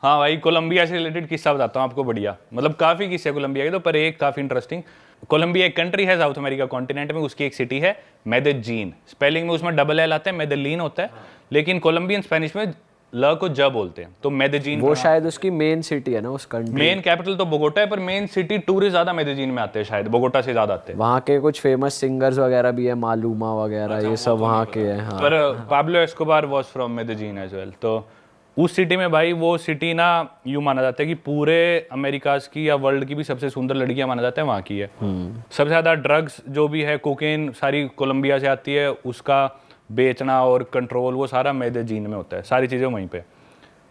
हाँ भाई, कोलंबिया से रिलेटेड किस्सा बताता हूँ आपको, बढ़िया, मतलब काफ़ी किस्से कोलंबिया के, तो पर एक काफ़ी इंटरेस्टिंग। कोलंबिया एक कंट्री है साउथ अमेरिका कॉन्टिनेंट में, उसकी एक सिटी है मेदेजीन। स्पेलिंग में उसमें डबल एल आता है, मेदेलीन होता है, लेकिन कोलंबियन स्पेनिश में ल को ज बोलते हैं, तो मेदेजीन। वो शायद उसकी मेन सिटी है ना उस कंट्री। मेन कैपिटल तो बोगोटा है, पर मेन सिटी टूरिस्ट ज्यादा मेदेजीन में आते हैं, शायद बोगोटा से ज्यादा आते हैं। वहाँ के कुछ फेमस सिंगर्स वगैरह भी है, मालूमा वगैरह, ये सब वहाँ के हैं। हाँ, पर Pablo Escobar was from Medellin as well. तो उस सिटी में भाई, वो सिटी ना यूँ माना जाता है कि पूरे अमेरिकाज की या वर्ल्ड की भी सबसे सुंदर लड़कियां माना जाता है वहाँ की है। सबसे ज़्यादा ड्रग्स जो भी है, कोकेन सारी कोलंबिया से आती है, उसका बेचना और कंट्रोल वो सारा मेदेजीन में होता है, सारी चीज़ें वहीं पे।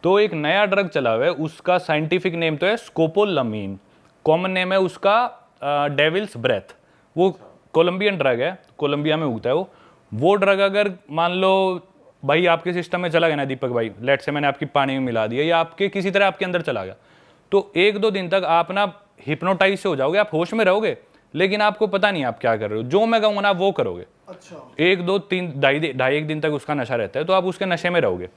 तो एक नया ड्रग चला हुआ है, उसका साइंटिफिक नेम तो है स्कोपोलामीन, कॉमन नेम है उसका डेविल्स ब्रेथ। वो कोलंबियन ड्रग है, कोलंबिया में उगता है वो ड्रग अगर मान लो भाई आपके सिस्टम में चला गया ना दीपक भाई, लेट से मैंने आपकी पानी में मिला दिया या आपके किसी तरह आपके अंदर चला गया, तो 1-2 दिन तक आप ना हिप्नोटाइज से हो जाओगे, आप होश में रहोगे, लेकिन आपको पता नहीं आप क्या कर रहे हो, जो मैं कहूँगा ना वो करोगे। अच्छा, 1-2-3 ढाई 1 दिन तक उसका नशा रहता है, तो आप उसके नशे में रहोगे।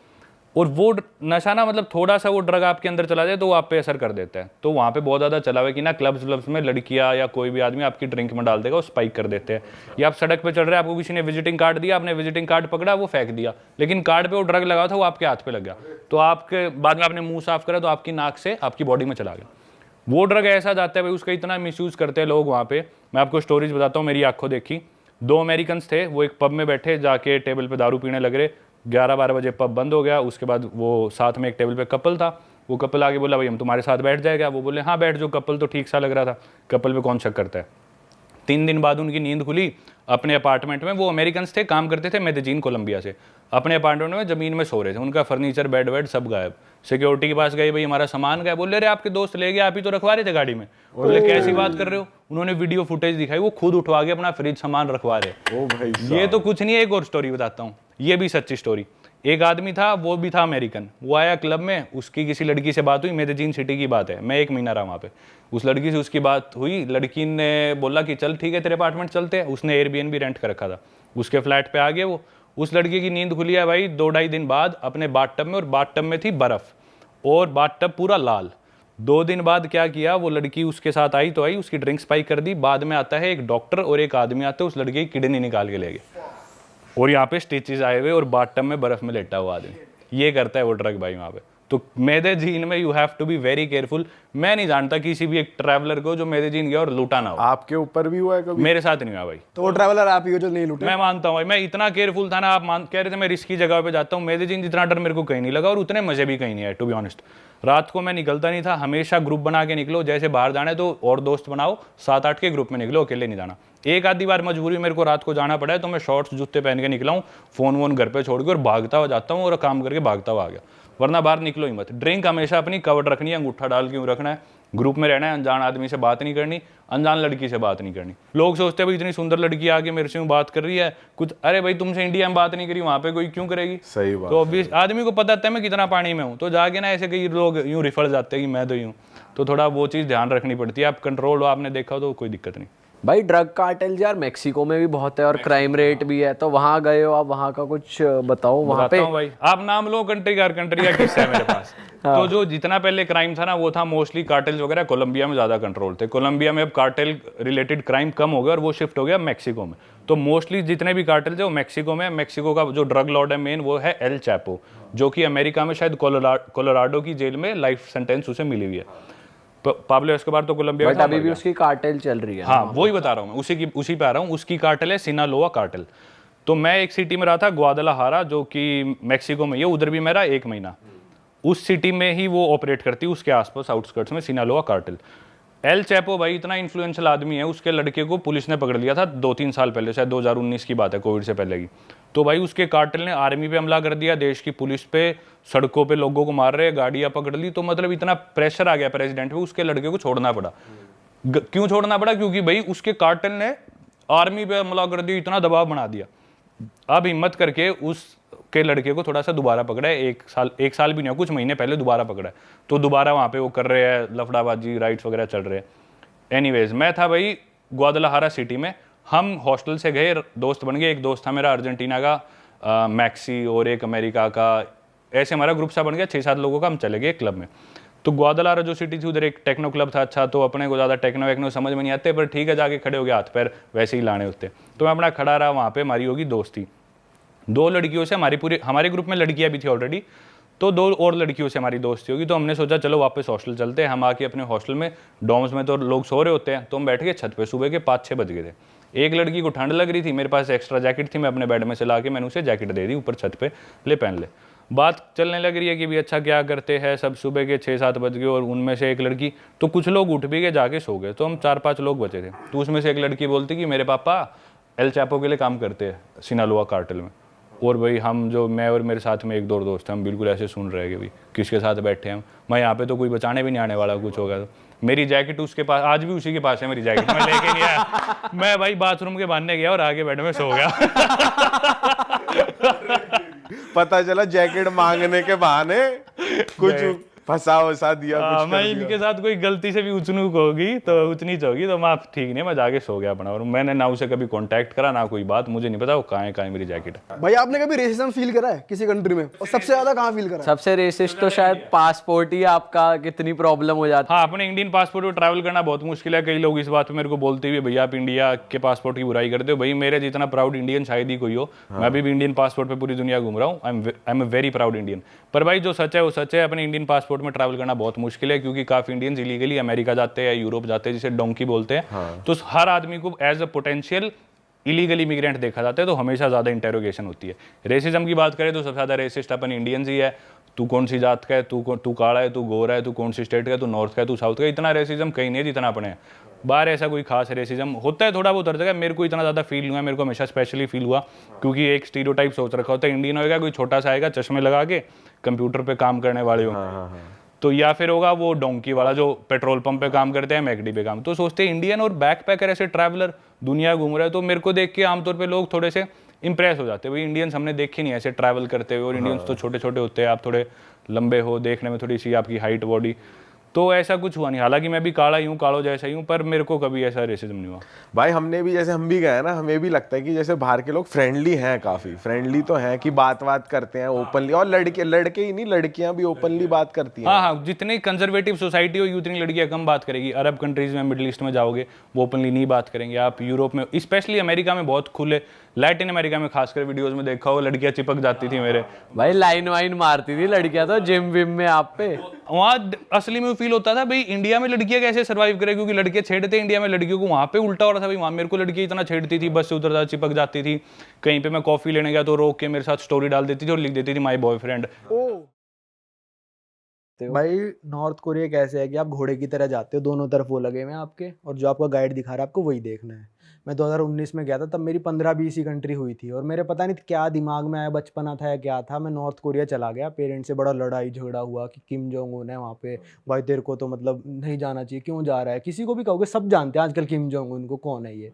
और वो नशा ना, मतलब थोड़ा सा वो ड्रग आपके अंदर चला जाए तो वो आप पे असर कर देता है। तो वहाँ पे बहुत ज़्यादा चला हुआ है कि ना क्लब्स व्लब्स में लड़कियाँ या कोई भी आदमी आपकी ड्रिंक में डाल देगा, वो स्पाइक कर देते हैं। या आप सड़क पे चल रहे हैं, आपको किसी ने विजिटिंग कार्ड दिया, आपने विजिटिंग कार्ड पकड़ा, वो फेंक दिया, लेकिन कार्ड पे वो ड्रग लगा था, वो आपके हाथ पे लग गया, तो आपके बाद में आपने मुंह साफ करा तो आपकी नाक से आपकी बॉडी में चला गया। वो ड्रग ऐसा जाता है भाई, उसका इतना मिसयूज़ करते हैं लोग वहाँ पे। मैं आपको स्टोरीज बताता हूँ, मेरी आंखों देखी। 2 अमेरिकन्स थे, वो एक पब में बैठे, जाके टेबल पे दारू पीने लग रहे। 11-12 बजे पब बंद हो गया। उसके बाद वो साथ में एक टेबल पे कपल था, वो कपल आगे बोला भाई हम तुम्हारे साथ बैठ जाएगा। वो बोले हाँ बैठ, जो कपल तो ठीक सा लग रहा था, कपल पे कौन शक करता है। 3 दिन बाद उनकी नींद खुली अपने अपार्टमेंट में। वो अमेरिकन्स थे, काम करते थे मेदेजीन कोलंबिया से। अपने अपार्टमेंट में ज़मीन में सो रहे थे, उनका फर्नीचर बेड वेड सब गायब। सिक्योरिटी के पास गए, भाई हमारा सामान गायब। बोले अरे आपके दोस्त ले गए, आप ही तो रखवा रहे थे गाड़ी में। बोले कैसी बात कर रहे हो। उन्होंने वीडियो फुटेज दिखाई, वो खुद उठवा के अपना फ्रिज सामान रखवा रहे। ओ भाई, ये तो कुछ नहीं है, एक और स्टोरी बताता हूँ, ये भी सच्ची स्टोरी। एक आदमी था, वो भी था अमेरिकन, वो आया क्लब में, उसकी किसी लड़की से बात हुई, मेदेजीन सिटी की बात है, मैं 1 महीना रहा वहाँ पे। उस लड़की से उसकी बात हुई, लड़की ने बोला कि चल ठीक है तेरे अपार्टमेंट चलते हैं। उसने एयरबीएनबी रेंट कर रखा था, उसके फ्लैट पे आ गए वो। उस लड़की की नींद खुली है भाई 2-2.5 दिन बाद अपने बाथटब में, और बाथटब में थी बर्फ और बाथटब पूरा लाल। 2 दिन बाद क्या किया, वो लड़की उसके साथ आई तो आई, उसकी ड्रिंक स्पाइक कर दी। बाद में आता है एक डॉक्टर और एक आदमी आते हैं, उस लड़की की किडनी निकाल के ले गए, और यहाँ पे स्टिचेस आए हुए और बाथटब में बर्फ में लेटा हुआ आदमी। ये करता है वो ड्रग भाई वहाँ पे। तो मेदेजीन में you have to be very careful. मैं नहीं जानता किसी भी एक ट्रैवलर को जो मेदेजीन गया और लूटा ना हो। आपके ऊपर भी हुआ है कभी? मेरे साथ नहीं हुआ भाई। तो वो ट्रैवलर आप ही हो जो नहीं लूटे। मैं मानता हूँ भाई, मैं इतना केयरफुल था ना, आप कह रहे थे मैं रिस्की जगह पे जाता हूँ। मेदेजीन जितना डर मेरे को कहीं नहीं लगा, और उतने मजे भी कहीं नहीं आए टू बी ऑनेस्ट। रात को मैं निकलता नहीं था, हमेशा ग्रुप बना के निकलो। जैसे बाहर जाना है तो और दोस्त बनाओ, 7-8 के ग्रुप में निकलो, अकेले नहीं जाना। एक आधी बार मजबूरी मेरे को रात को जाना पड़ा है तो मैं शॉर्ट्स जूते पहन के निकला हूँ, फोन वोन घर पे छोड़ के, और भागता हुआ जाता हूँ और काम करके भागता हुआ आ गया। वरना बाहर निकलो ही मत। ड्रिंक हमेशा अपनी कवर्ड रखनी है, अंगूठा डाल के रखना है। ग्रुप में रहना है, अनजान आदमी से बात नहीं करनी, अनजान लड़की से बात नहीं करनी। लोग सोचते हैं भाई इतनी सुंदर लड़की आके मेरे से बात कर रही है कुछ, अरे भाई तुमसे इंडिया में बात नहीं करी, वहाँ पे कोई क्यों करेगी। सही बात। तो ऑब्वियस आदमी को पता है मैं कितना पानी में हूँ, तो जाके ना ऐसे कई लोग यूँ रिफर जाते हैं कि मैं तो यूँ। तो थोड़ा वो चीज़ ध्यान रखनी पड़ती है। आप कंट्रोल हो, आपने देखा हो तो कोई दिक्कत नहीं। भाई ड्रग कार्टेल यार मेक्सिको में भी बहुत है और क्राइम रेट भी है, तो वहाँ गए हो आप, वहाँ का कुछ बताओ। वहाँ पे भाई आप नाम लो, कंट्री का किस्सा है मेरे पास। तो जो जितना पहले क्राइम था ना, वो था मोस्टली कार्टेल्स वगैरह, कोलंबिया में ज्यादा कंट्रोल थे। कोलंबिया में अब कार्टेल रिलेटेड क्राइम कम हो गया और वो शिफ्ट हो गया मेक्सिको में। तो मोस्टली जितने भी कार्टेल थे वो मेक्सिको में। मेक्सिको का जो ड्रग लॉर्ड है मेन, वो है एल चैपो, जो कि अमेरिका में शायद कोलोराडो की जेल में लाइफ सेंटेंस उसे मिली हुई है। पाब्लो एस्कोबार तो कोलंबिया में, बट अभी भी उसकी कार्टेल चल रही है। हाँ वही बता रहा हूँ मैं, उसी पे आ रहा हूँ। उसकी कार्टेल है सिनालोआ कार्टेल। तो मैं एक सिटी में रहा था, ग्वादलाहारा, जो कि मेक्सिको में, ये उधर भी मेरा 1 महीना। उस सिटी में ही वो ऑपरेट करती है, उसके आसपास आउटस्कर्ट्स में सिनालोआ कार्टेल। एल चैपो भाई इतना इन्फ्लुएंशियल आदमी है, उसके लड़के को पुलिस ने पकड़ लिया था 2-3 साल पहले, शायद 2019 की बात है, कोविड से पहले की। तो भाई उसके कार्टेल ने आर्मी पे हमला कर दिया, देश की पुलिस पे, सड़कों पे लोगों को मार रहे, गाड़ियां पकड़ ली। तो मतलब इतना प्रेशर आ गया प्रेसिडेंट पे, उसके लड़के को छोड़ना पड़ा। क्यों छोड़ना पड़ा? क्योंकि भाई उसके कार्टेल ने आर्मी पे हमला कर दिया, इतना दबाव बना दिया। अब हिम्मत करके उसके लड़के को थोड़ा सा दोबारा पकड़ा है, 1 साल भी नहीं हो, कुछ महीने पहले दोबारा पकड़ा है। तो दोबारा वहाँ पे वो कर रहे हैं, लफड़ाबाजी, राइट्स वगैरह चल रहे हैं। एनीवेज, मैं था भाई ग्वादलाहारा सिटी में, हम हॉस्टल से गए, दोस्त बन गए। एक दोस्त था मेरा अर्जेंटीना का, मैक्सी, और एक अमेरिका का ऐसे हमारा ग्रुप सा बन गया 6-7 लोगों का, हम चले गए क्लब में। तो ग्वादलारा जो सिटी थी उधर एक टेक्नो क्लब था अच्छा, तो अपने को ज़्यादा टेक्नो वेक्नो समझ में नहीं आते, पर ठीक है जाके खड़े हो गए, हाथ पैर वैसे ही लाने होते। तो मैं अपना खड़ा रहा, वहाँ पे हमारी होगी दोस्ती 2 लड़कियों से, हमारे ग्रुप में लड़कियाँ भी थी ऑलरेडी, तो 2 और लड़कियों से हमारी दोस्ती होगी। तो हमने सोचा चलो वापस हॉस्टल चलते हैं। हम आके अपने हॉस्टल में, डॉर्म्स में तो लोग सो रहे होते हैं, तो हम बैठ गए छत पे, सुबह के 5-6 बज गए थे। एक लड़की को ठंड लग रही थी, मेरे पास एक्स्ट्रा जैकेट थी, मैं अपने बेड में से ला के मैंने उसे जैकेट दे दी ऊपर छत पे, ले पहन ले। बात चलने लग रही है कि भी अच्छा क्या करते हैं, सब सुबह के 6-7 बज गए, और उनमें से एक लड़की, तो कुछ लोग उठ भी गए, जाके सो गए, तो हम 4-5 लोग बचे थे। तो उसमें से एक लड़की बोलती कि मेरे पापा एल चैपो के लिए काम करते हैं सिनालोआ कार्टेल में। और भाई हम जो, मैं और मेरे साथ में 1-2 दोस्त हैं, हम बिल्कुल ऐसे सुन रहे हैं कि भाई किसके साथ बैठे हैं हम, मैं यहाँ पे तो कोई बचाने भी नहीं आने वाला, कुछ होगा तो। मेरी जैकेट उसके पास, आज भी उसी के पास है मेरी जैकेट, मैं लेके नहीं आया। मैं भाई बाथरूम के बहाने गया और आगे बेड में सो गया। पता चला जैकेट मांगने के बहाने कुछ फंसा दिया, कुछ मैं इनके साथ कोई गलती से भी उचनूक होगी तो उचनीच होगी तो मैं ठीक नहीं, मैं जाके सो गया अपना। और मैंने ना उसे कभी कांटेक्ट करा ना कोई बात, मुझे नहीं पता वो कहाँ है मेरी जैकेट। भाई आपने कभी रेसिज्म फील करा है किसी कंट्री में, और सबसे ज्यादा कहाँ फील करा है? सबसे रेसिस्ट तो शायद पासपोर्ट ही आपका, कितनी प्रॉब्लम हो जाती है। हाँ, अपने इंडियन पासपोर्ट पे ट्रैवल करना बहुत मुश्किल है। कई लोग इस बात पे मेरे को बोलते हुए भैया आप इंडिया के पासपोर्ट की बुराई करते हो। भाई मेरे जितना प्राउड इंडियन शायद ही कोई हो। मैं अभी भी इंडियन पासपोर्ट पे पूरी दुनिया घूम रहा हूँ। I am a very proud Indian. पर भाई जो सच है वो सच है, अपने इंडियन पासपोर्ट में ट्रैवल करना बहुत मुश्किल है, क्योंकि काफी इंडियंस इलीगली अमेरिका जाते हैं, यूरोप जाते हैं, जिसे डोंकी बोलते हैं। तो हर आदमी को as a potential illegal immigrant देखा जाता है, तो हमेशा ज्यादा इंटेरोगेशन होती है। रेसिज्म की बात करें तो सबसे ज्यादा रेसिस्ट अपन इंडियंस ही है। तू कौन सी जात का है, तू काला है, तू गोरा है, तू कौन सी स्टेट का है, तू नॉर्थ का है, तू साउथ का है। इतना रेसिज्म कहीं नहीं जितना अपने बाहर ऐसा कोई खास रेसिज्म होता है, थोड़ा बहुत हर जगह। मेरे को इतना ज़्यादा फील हुआ, मेरे को हमेशा स्पेशली फील हुआ, क्योंकि एक स्टीरियोटाइप सोच रखा होता है इंडियन होएगा कोई छोटा सा आएगा चश्मे लगा के कंप्यूटर पे काम करने वाले हो, तो या फिर होगा वो डोंकी वाला जो पेट्रोल पंप पे काम करते हैं, मैकडी पे काम। तो सोचते हैं इंडियन और बैकपैकर ऐसे ट्रैवलर दुनिया घूम रहे हैं। तो मेरे को देख के आमतौर पे लोग थोड़े से इंप्रेस हो जाते हैं, भाई इंडियंस हमने देखे नहीं ऐसे ट्रैवल करते हुए, और इंडियंस तो छोटे छोटे होते हैं, आप थोड़े लंबे हो, देखने में थोड़ी सी आपकी हाइट बॉडी। तो ऐसा कुछ हुआ नहीं, हालांकि मैं भी काला ही हूँ, कालो जैसा ही हूँ, पर मेरे को कभी ऐसा रेसिज्म नहीं हुआ। भाई हमने भी, जैसे हम भी गए ना, हमें भी लगता है कि जैसे बाहर के लोग फ्रेंडली हैं, काफी फ्रेंडली तो हैं, कि बात करते हैं ओपनली, और लड़के ही नहीं, लड़कियां भी ओपनली बात करती हैं। हाँ, जितनी कंजर्वेटिव सोसाइटी हो उतनी लड़कियां कम बात करेगी। अरब कंट्रीज में, मिडिल ईस्ट में जाओगे वो ओपनली नहीं बात करेंगे। आप यूरोप में, स्पेशली अमेरिका में बहुत खुले, लैटिन अमेरिका में खासकर वीडियोस में देखा हो, लड़कियां चिपक जाती थी मेरे। भाई लाइन वाइन मारती थी लड़कियां तो जिम विम में आप पे। वहाँ असली में फील होता था भाई इंडिया में लड़कियां कैसे सर्वाइव करें, क्योंकि लड़के छेड़ते इंडिया में लड़कियों को, वहाँ पे उल्टा हो रहा था भाई। वहाँ मेरे को लड़कियां इतना छेड़ती थी, बस से उतरता चिपक जाती थी। कहीं पे मैं कॉफी लेने गया तो रोक के मेरे साथ स्टोरी डाल देती थी और लिख देती थी माय बॉयफ्रेंड। भाई नॉर्थ कोरिया कैसे है कि आप घोड़े की तरह जाते हो, दोनों तरफ वो लगे हुए हैं आपके, और जो आपका गाइड दिखा रहा है आपको वही देखना है। मैं 2019 में गया था, तब मेरी 15-20 ही कंट्री हुई थी, और मेरे पता नहीं क्या दिमाग में आया, बचपना था या क्या था, मैं नॉर्थ कोरिया चला गया। पेरेंट्स से बड़ा लड़ाई झगड़ा हुआ कि किम जोंग उन है वहाँ पे, भाई तेरे को तो मतलब नहीं जाना चाहिए, क्यों जा रहा है। किसी को भी कहोगे सब जानते हैं आजकल किम जोंग उन को, कौन है ये।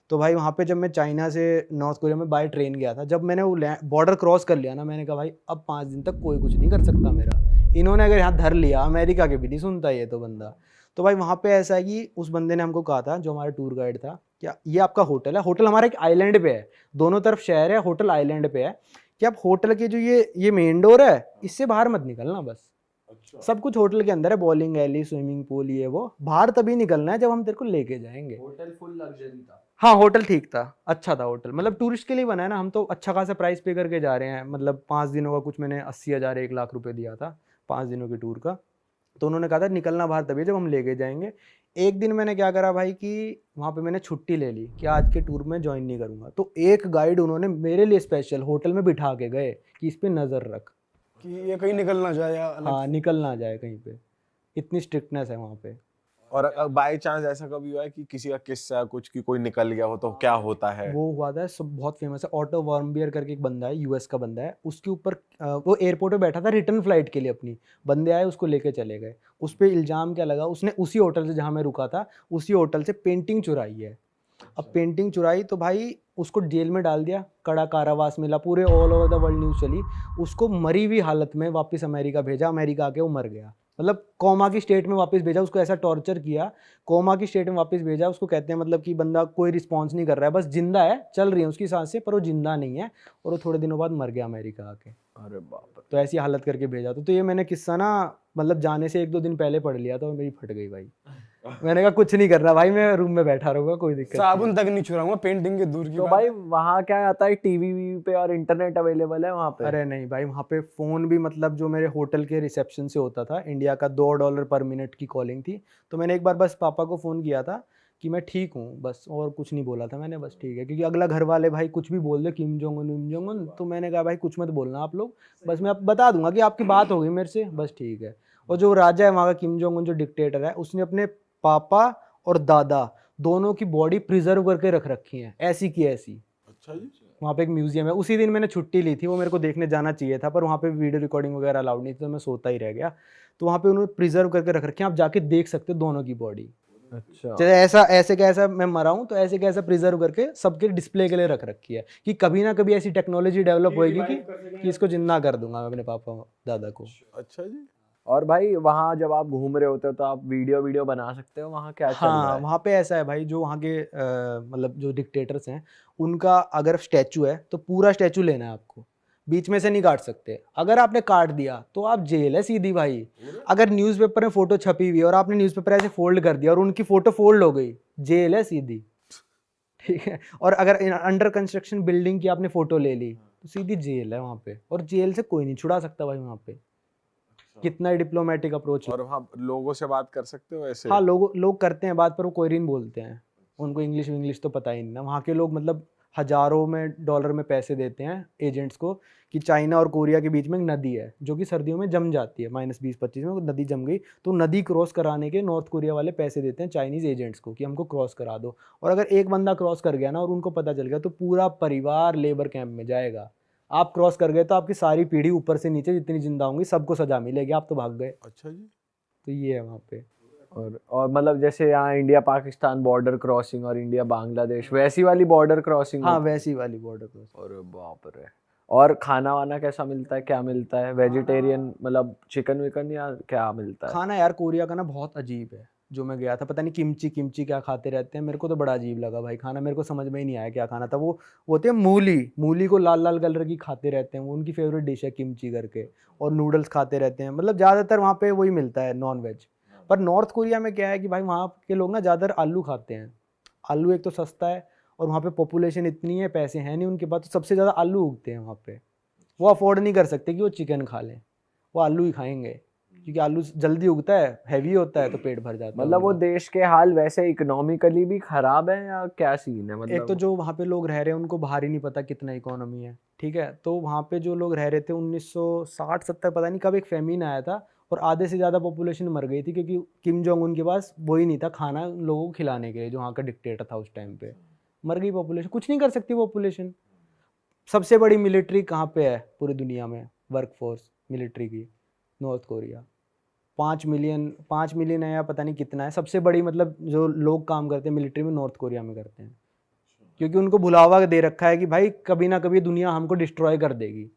तो भाई वहाँ पे जब मैं चाइना से नॉर्थ कोरिया में बाय ट्रेन गया था, जब मैंने वो बॉर्डर क्रॉस कर लिया ना, मैंने कहा भाई अब 5 दिन तक कोई कुछ नहीं कर सकता मेरा। इन्होंने अगर यहाँ धर लिया, अमेरिका के भी नहीं सुनता ये तो बंदा। तो भाई वहाँ पे ऐसा है कि उस बंदे ने हमको कहा था, जो हमारा टूर गाइड था, क्या ये आपका होटल है, होटल हमारा एक आइलैंड पे है, दोनों तरफ शहर है, होटल आइलैंड पे है, कि आप होटल के जो ये मेन डोर है इससे बाहर मत निकलना बस। अच्छा। सब कुछ होटल के अंदर है, बॉलिंग एली, स्विमिंग पूल, ये वो। बाहर तभी निकलना है जब हम तेरे को लेके जाएंगे। होटल फुल लग्जरी था। हाँ होटल ठीक था, अच्छा था होटल, मतलब टूरिस्ट के लिए बना है ना, हम तो अच्छा खासा प्राइस पे करके जा रहे हैं। मतलब 5 दिनों का कुछ मैंने 80,000 1 लाख रुपए दिया था 5 दिनों के टूर का। तो उन्होंने कहा था निकलना बाहर तभी जब हम लेके जाएंगे। एक दिन मैंने क्या करा भाई कि वहाँ पे मैंने छुट्टी ले ली कि आज के टूर में ज्वाइन नहीं करूँगा। तो एक गाइड उन्होंने मेरे लिए स्पेशल होटल में बिठा के गए कि इस पे नज़र रख कि ये कहीं निकल ना जाए या हाँ निकल ना जाए कहीं पे, इतनी स्ट्रिक्टनेस है वहाँ पे। और बाय चांस ऐसा कभी हुआ है कि किसी का किस्सा कुछ की कोई निकल गया हो तो क्या होता है? वो हुआ था, सब बहुत फेमस है, ऑटो वार्मबियर करके एक बंदा है, यूएस का बंदा है। उसके ऊपर वो एयरपोर्ट पे बैठा था रिटर्न फ्लाइट के लिए अपनी, बंदे आए उसको लेके चले गए। उस पर इल्ज़ाम क्या लगा, उसने उसी होटल से जहाँ मैं रुका था उसी होटल से पेंटिंग चुराई है। अब पेंटिंग चुराई तो भाई उसको जेल में डाल दिया, कड़ा कारावास मिला, पूरे all over the world news चली। उसको मरी हुई हालत में वापस अमेरिका भेजा, अमेरिका आके वो मर गया। मतलब कोमा की स्टेट में वापस भेजा, उसको ऐसा टॉर्चर किया, कोमा की स्टेट में वापस भेजा उसको। कहते हैं मतलब कि बंदा कोई रिस्पॉन्स नहीं कर रहा है, बस जिंदा है, चल रही है उसकी सांसें, पर वो जिंदा नहीं है, और वो थोड़े दिनों बाद मर गया अमेरिका आके। अरे बाप रे। तो ऐसी हालत करके भेजा। तो ये मैंने किस्सा ना मतलब जाने से 1-2 दिन पहले पढ़ लिया था और मेरी फट गई भाई। मैंने कहा कुछ नहीं करना भाई, मैं रूम में बैठा रहूंगा, कोई दिक्कत नहीं। साबुन तक नहीं छुड़ाऊंगा, पेंटिंग के दूर की तो बात भाई है। वहाँ क्या आता है, टीवी पे और इंटरनेट अवेलेबल है वहाँ पे? अरे नहीं भाई, वहाँ पे फ़ोन भी मतलब जो मेरे होटल के रिसेप्शन से होता था, इंडिया का $2 पर मिनट की कॉलिंग थी। तो मैंने एक बार बस पापा को फ़ोन किया था कि मैं ठीक हूँ, बस, और कुछ नहीं बोला था मैंने, बस ठीक है। क्योंकि अगला घर वाले भाई कुछ भी बोल दे, किम जोंग उन, तो मैंने कहा भाई कुछ मत बोलना आप लोग, बस मैं आप बता दूंगा कि आपकी बात हो गई मेरे से, बस ठीक है। और जो राजा है वहाँ का, किम जोंग उन जो डिक्टेटर है, उसने अपने पापा और दादा दोनों की बॉडी प्रिजर्व करके रख रखी है, ऐसी की ऐसी। अच्छा जी। वहाँ पे एक म्यूजियम है, उसी दिन मैंने छुट्टी ली थी, वो मेरे को देखने जाना चाहिए था, पर वहाँ पे वीडियो रिकॉर्डिंग वगैरह अलाउड नहीं थी, तो मैं सोता ही रह गया। तो वहाँ पे उन्होंने प्रिजर्व करके रख रखे हैं, आप जाके देख सकते हो दोनों की बॉडी। अच्छा। जैसे ऐसा ऐसे कैसा मैं मरा हूँ, तो ऐसे कैसा प्रिजर्व करके सबके डिस्प्ले के लिए रख रखी है, कि कभी ना कभी ऐसी टेक्नोलॉजी डेवलप होएगी कि इसको जिंदा कर दूंगा मैं अपने पापा दादा को। अच्छा जी। और भाई वहाँ जब आप घूम रहे होते हो तो आप वीडियो बना सकते हो, वहाँ क्या चल रहा हाँ, है? वहाँ पे ऐसा है भाई, जो वहाँ के मतलब जो डिक्टेटर्स हैं, उनका अगर स्टैचू है तो पूरा स्टैचू लेना है आपको, बीच में से नहीं काट सकते। अगर आपने काट दिया तो आप जेल है सीधी भाई। अगर न्यूज़पेपर में फोटो छपी हुई है और आपने न्यूज़पेपर ऐसे फोल्ड कर दिया और उनकी फोटो फोल्ड हो गई, जेल है सीधी, ठीक है। और अगर अंडर कंस्ट्रक्शन बिल्डिंग की आपने फोटो ले ली तो सीधी जेल है वहाँ पे, और जेल से कोई नहीं छुड़ा सकता भाई वहाँ पे, कितना ही डिप्लोमेटिक अप्रोच। और वहाँ लोगों से बात कर सकते हो ऐसे? हाँ, लोग करते हैं बात, पर वो कोरियन बोलते हैं, उनको इंग्लिश तो पता ही नहीं ना। वहाँ के लोग मतलब हजारों में डॉलर में पैसे देते हैं एजेंट्स को, कि चाइना और कोरिया के बीच में एक नदी है जो कि सर्दियों में जम जाती है, -20-25 में वो नदी जम गई, तो नदी क्रॉस कराने के नॉर्थ कोरिया वाले पैसे देते हैं चाइनीज़ एजेंट्स को कि हमको क्रॉस करा दो। और अगर एक बंदा क्रॉस कर गया ना और उनको पता चल गया, तो पूरा परिवार लेबर कैंप में जाएगा। आप क्रॉस कर गए तो आपकी सारी पीढ़ी ऊपर से नीचे जितनी जिंदा होंगी सबको सजा मिलेगी, आप तो भाग गए। अच्छा जी। तो ये है वहाँ पे। और मतलब जैसे यहाँ इंडिया पाकिस्तान बॉर्डर क्रॉसिंग और इंडिया बांग्लादेश, वैसी वाली बॉर्डर क्रॉसिंग? हाँ, वैसी वाली बॉर्डर क्रॉसिंग। अरे बाप रे। और खाना वाना कैसा मिलता है, क्या मिलता है? वेजिटेरियन मतलब चिकन विकन या क्या मिलता है? खाना यार कोरिया का ना बहुत अजीब है। जो मैं गया था, पता नहीं किमची क्या खाते रहते हैं, मेरे को तो बड़ा अजीब लगा भाई खाना, मेरे को समझ में ही नहीं आया क्या खाना था। वो होते हैं मूली को लाल लाल कलर की खाते रहते हैं, वो उनकी फेवरेट डिश है किमची करके, और नूडल्स खाते रहते हैं। मतलब ज़्यादातर वहाँ पे वही मिलता है नॉन वेज। पर नॉर्थ कोरिया में क्या है कि भाई वहाँ के लोग ना ज़्यादातर आलू खाते हैं। आलू एक तो सस्ता है, और वहाँ पे पॉपुलेशन इतनी है, पैसे हैं नहीं उनके पास, तो सबसे ज़्यादा आलू उगते हैं वहाँ पे। वो अफोर्ड नहीं कर सकते कि वो चिकन खा लें, वो आलू ही खाएंगे, क्योंकि आलू जल्दी उगता है, हैवी होता है, तो पेट भर जाता है मतलब वो उनका। देश के हाल वैसे इकोनॉमिकली भी खराब है या क्या सीन है मतलब? एक तो जो वहाँ पे लोग रह रहे हैं उनको बाहर ही नहीं पता कितना इकोनॉमी है, ठीक है। तो वहाँ पे जो लोग रह रहे थे 1960-70 पता नहीं कब एक फेमिन आया था, और आधे से ज़्यादा पॉपुलेशन मर गई थी, क्योंकि किम जोंग उन के पास वही नहीं था खाना उन लोगों को खिलाने के लिए, जो वहाँ का डिक्टेटर था उस टाइम पे। मर गई पॉपुलेशन, कुछ नहीं कर सकती पॉपुलेशन। सबसे बड़ी मिलिट्री कहाँ पे है पूरी दुनिया में, वर्क फोर्स मिलिट्री की? North Korea. 5 मिलियन है या पता नहीं कितना है, सबसे बड़ी मतलब जो लोग काम करते हैं मिलिट्री में नॉर्थ कोरिया में करते हैं, क्योंकि उनको भुलावा दे रखा है कि भाई कभी ना कभी दुनिया हमको डिस्ट्रॉय कर देगी।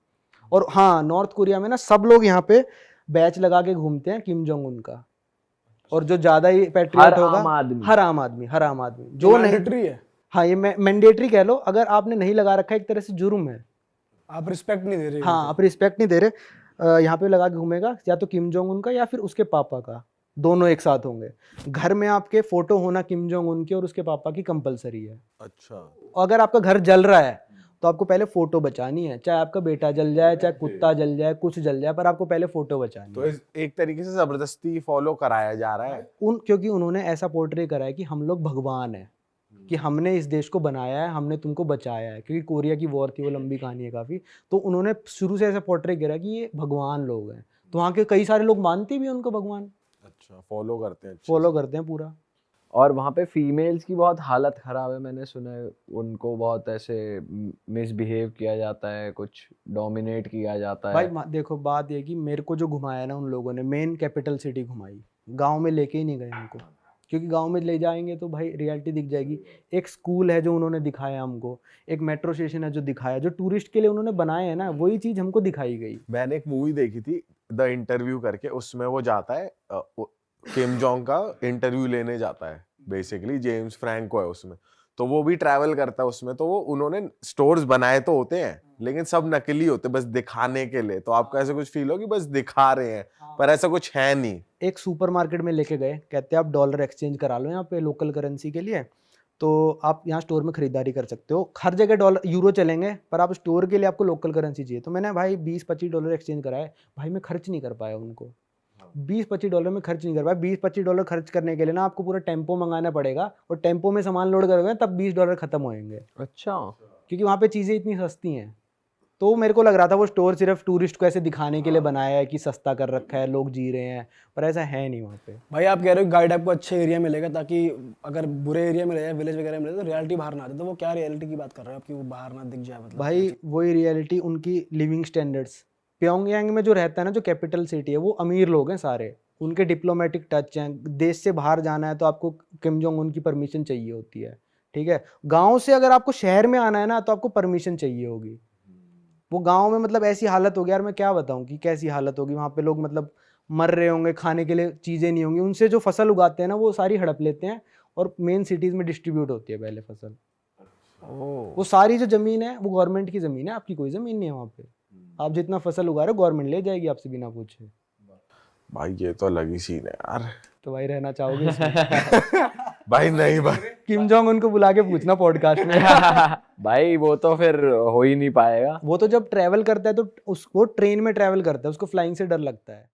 और हाँ, नॉर्थ कोरिया में ना सब लोग यहाँ पे बैच लगा के घूमते हैं किम जोंग उन का, और जो ज्यादा ही पैट्रियट होगा, हर आम आदमी जो नहीं, मैंडेटरी है, हाँ ये मैंडेटरी कह लो, अगर आपने नहीं लगा रखा है एक तरह से जुर्म है। आप रिस्पेक्ट नहीं दे रहे। हाँ, आप रिस्पेक्ट नहीं दे रहे, यहाँ पे लगा के घूमेगा, या तो किम जोंग उन का या फिर उसके पापा का, दोनों एक साथ होंगे। घर में आपके फोटो होना किम जोंग उन के और उसके पापा की कंपलसरी है। अच्छा। अगर आपका घर जल रहा है तो आपको पहले फोटो बचानी है, चाहे आपका बेटा जल जाए, चाहे कुत्ता जल जाए, कुछ जल जाए, पर आपको पहले फोटो बचानी तो है। एक तरीके से जबरदस्ती फॉलो कराया जा रहा है क्योंकि उन्होंने ऐसा पोर्ट्रे करा है कि हम लोग भगवान हैं, कि हमने इस देश को बनाया है, हमने तुमको बचाया है। क्योंकि कोरिया की वॉर थी, वो लंबी कहानी है काफ़ी, तो उन्होंने शुरू से ऐसा पोर्ट्रे करा कि ये भगवान लोग हैं। तो वहाँ के कई सारे लोग मानते भी हैं उनको भगवान, अच्छा, फॉलो करते हैं अच्छे फॉलो करते हैं पूरा। और वहाँ पे फीमेल्स की बहुत हालत खराब है, मैंने सुना है उनको बहुत ऐसे मिसबिहेव किया जाता है, कुछ डोमिनेट किया जाता है। भाई देखो, बात ये कि मेरे को जो घुमाया ना उन लोगों ने, मेन कैपिटल सिटी घुमाई, गांव में लेके ही नहीं गए हमको, क्योंकि गांव में ले जाएंगे तो भाई रियलिटी दिख जाएगी। एक स्कूल है जो उन्होंने दिखाया हमको, एक मेट्रो स्टेशन है जो दिखाया, जो टूरिस्ट के लिए उन्होंने बनाए हैं ना, वही चीज़ हमको दिखाई गई। मैंने एक मूवी देखी थी द इंटरव्यू करके, उसमें वो जाता है किम जोंग का इंटरव्यू लेने जाता है बेसिकली, जेम्स फ्रैंको है उसमें, तो वो भी ट्रैवल करता है उसमें। तो वो उन्होंने स्टोर्स बनाए तो होते हैं लेकिन सब नकली होते बस दिखाने के लिए, तो आपको ऐसा कुछ फील हो कि बस दिखा रहे हैं पर ऐसा कुछ है नहीं। एक सुपरमार्केट में लेके गए, कहते हैं आप डॉलर एक्सचेंज करा लो यहाँ पे लोकल करेंसी के लिए, तो आप यहाँ स्टोर में खरीदारी कर सकते हो। हर जगह डॉलर यूरो चलेंगे पर आप स्टोर के लिए आपको लोकल करेंसी चाहिए। तो मैंने भाई 20-25 डॉलर एक्सचेंज कराए, भाई मैं खर्च नहीं कर पाया उनको। 20-25 डॉलर में खर्च नहीं कर पाया। 20-25 डॉलर खर्च करने के लिए ना आपको पूरा टेम्पो मंगाना पड़ेगा, और टेम्पो में सामान लोड करोगे तब 20 डॉलर खत्म होएंगे, अच्छा, क्योंकि वहाँ पे चीज़ें इतनी सस्ती हैं। तो मेरे को लग रहा था वो स्टोर सिर्फ टूरिस्ट को ऐसे दिखाने के लिए बनाया है कि सस्ता कर रखा है, लोग जी रहे हैं, पर ऐसा है नहीं वहाँ पे। भाई आप कह रहे हो गाइड आपको अच्छे एरिया मिलेगा, ताकि अगर बुरे एरिया में रहे, विलेज वगैरह में रहे, तो रियलिटी बाहर ना आ जाए। तो वो क्या रियलिटी की बात कर रहे हो आप कि वो बाहर ना दिख जाए? मतलब भाई वही रियलिटी, उनकी लिविंग स्टैंडर्ड्स। प्योंगयांग में जो रहता है ना, जो कैपिटल सिटी है, वो अमीर लोग हैं सारे, उनके डिप्लोमेटिक टच हैं। देश से बाहर जाना है तो आपको किम जोंग उन की परमिशन चाहिए होती है, ठीक है। गांव से अगर आपको शहर में आना है ना तो आपको परमिशन चाहिए होगी। वो गांव में मतलब ऐसी हालत होगी यार, मैं क्या बताऊं कि कैसी हालत होगी वहाँ पे। लोग मतलब मर रहे होंगे, खाने के लिए चीज़ें नहीं होंगी, उनसे जो फसल उगाते हैं ना वो सारी हड़प लेते हैं और मेन सिटीज़ में डिस्ट्रीब्यूट होती है पहले फसल। वो सारी जो ज़मीन है वो गवर्नमेंट की ज़मीन है, आपकी कोई ज़मीन नहीं है वहाँ पे। आप जितना फसल उगा रहे हो गवर्नमेंट ले जाएगी आपसे बिना पूछे। भाई ये तो अलग ही सीन है यार। तो भाई रहना चाहोगे इसमें? भाई नहीं भाई, किम जोंग उनको बुला के पूछना पॉडकास्ट में। भाई वो तो फिर हो ही नहीं पाएगा। वो तो जब ट्रैवल करता है तो उसको ट्रेन में ट्रैवल करता है, उसको फ्लाइंग से डर लगता है।